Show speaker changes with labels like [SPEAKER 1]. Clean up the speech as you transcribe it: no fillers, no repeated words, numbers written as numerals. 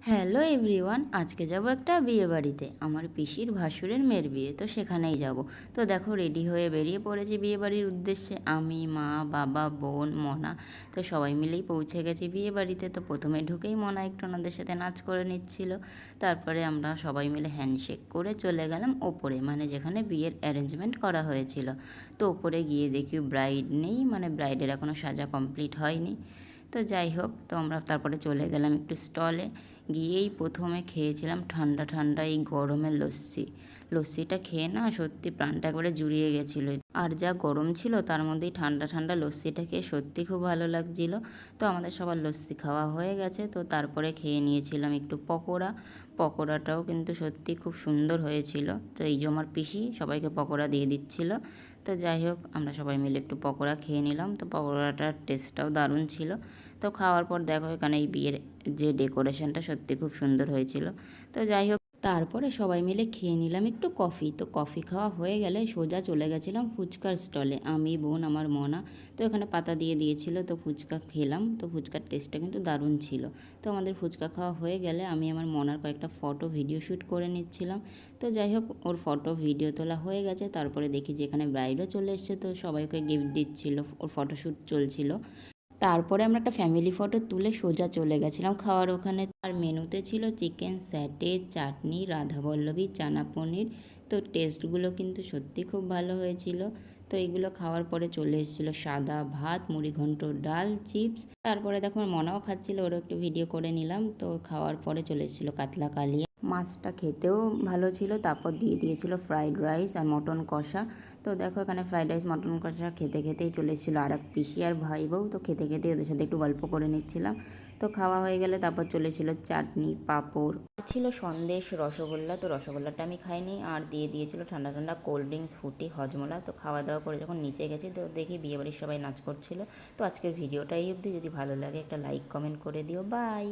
[SPEAKER 1] Hello everyone, আজকে যাব একটা বিয়ে বাড়িতে। আমার পিসির ভাসুরের মেয়ের বিয়ে, তো সেখানেই যাব। তো দেখো রেডি হয়ে বেরিয়ে পড়েছি বিয়ে বাড়ির উদ্দেশ্যে। আমি, মা, বাবা, বোন, মনা, তো সবাই মিলেই পৌঁছে গেছি বিয়ে বাড়িতে। তো প্রথমে ঢুকেই মনা একটু ওনাদের সাথে নাচ করে নিচ্ছিল। তারপরে আমরা সবাই মিলে হ্যান্ডশেক করে চলে গেলাম ওপরে, মানে যেখানে বিয়ের অ্যারেঞ্জমেন্ট করা হয়েছিল। তো ওপরে গিয়ে দেখি ব্রাইড নেই, মানে ব্রাইডের এখনও সাজা কমপ্লিট হয়নি। তো যাই হোক, তো আমরা তারপরে চলে গেলাম একটু স্টলে। গিয়েই প্রথমে খেয়েছিলাম ঠান্ডা ঠান্ডা এই গরমের লস্যি। লস্যিটা খেয়ে না সত্যি প্রাণটা একবারে জুড়িয়ে গেছিলো। আর যা গরম ছিল তার মধ্যেই ঠান্ডা ঠান্ডা লস্যিটা খেয়ে সত্যি খুব ভালো লাগছিলো। তো আমাদের সবার লস্যি খাওয়া হয়ে গেছে। তো তারপরে খেয়ে নিয়েছিলাম একটু পকোড়া। পকোড়াটাও কিন্তু সত্যি খুব সুন্দর হয়েছিল। তো এই যে আমার পিসি সবাইকে পকোড়া দিয়ে দিচ্ছিল। তো যাই হোক, আমরা সবাই মিলে একটু পকোড়া খেয়ে নিলাম। তো পকোড়াটার টেস্টটাও দারুণ ছিল। তো খাওয়ার পর দেখো এখানে এই বিয়ের যে ডেকোরেশনটা সত্যি খুব সুন্দর হয়েছিল। তো যাই হোক, তারপরে সবাই মিলে খেয়ে নিলাম একটু কফি। তো কফি খাওয়া হয়ে গেলে সোজা চলে গেছিলাম ফুচকার স্টলে। আমি, বোন, আমার মনা। তো এখানে পাতা দিয়ে দিয়েছিল, তো ফুচকা খেলাম। তো ফুচকার টেস্টটা কিন্তু দারুণ ছিল। তো আমাদের ফুচকা খাওয়া হয়ে গেলে আমি আমার মনার কয়েকটা ফটো ভিডিও শ্যুট করে নিচ্ছিলাম। তো যাই হোক, ওর ফটো ভিডিও তোলা হয়ে গেছে। তারপরে দেখি যে এখানে ব্রাইডও চলে এসছে, তো সবাইকে গিফট দিচ্ছিল, ওর ফটোশ্যুট চলছিল। তারপরে আমরা একটা ফ্যামিলি ফটো তুলে সোজা চলে গেছিলাম খাওয়ার ওখানে। আর মেনুতে ছিল চিকেন স্যাটে, চাটনি, রাধাবল্লভী, চানা পনির। তো টেস্টগুলো কিন্তু সত্যি খুব ভালো হয়েছিল। তো এগুলো খাওয়ার পরে চলে এসেছিলো সাদা ভাত, মুড়িঘণ্ট, ডাল, চিপস। তারপরে দেখো আমার মনাও খাচ্ছিল, ওরও একটু ভিডিও করে নিলাম। তো খাওয়ার পরে চলে এসেছিলো কাতলা কালিয়া। মাছটা খেতেও ভালো ছিল। তারপর দিয়ে দিয়েছিল ফ্রাইড রাইস আর মটন কষা। তো দেখো এখানে ফ্রাইড রাইস, মটন কষা খেতে খেতেই চলে এসেছিলো আর এক পিসি আর ভাই বউ। তো খেতে খেতে ওদের সাথে একটু গল্প করে নিচ্ছিলাম। তো খাওয়া হয়ে গেলে তারপর চলেছিল চাটনি, পাঁপড়, ছিল সন্দেশ, রসগোল্লা। তো রসগোল্লাটা আমি খাইনি। আর দিয়ে দিয়েছিল ঠান্ডা ঠান্ডা কোল্ড ড্রিঙ্কস, ফুটি, হজমোলা। তো খাওয়া দাওয়া করে যখন নিচে গেছি তো দেখি বিয়েবাড়ির সবাই নাচ করছিল। তো আজকের ভিডিওটা এই অবধি। যদি ভালো লাগে একটা লাইক কমেন্ট করে দিও। বাই।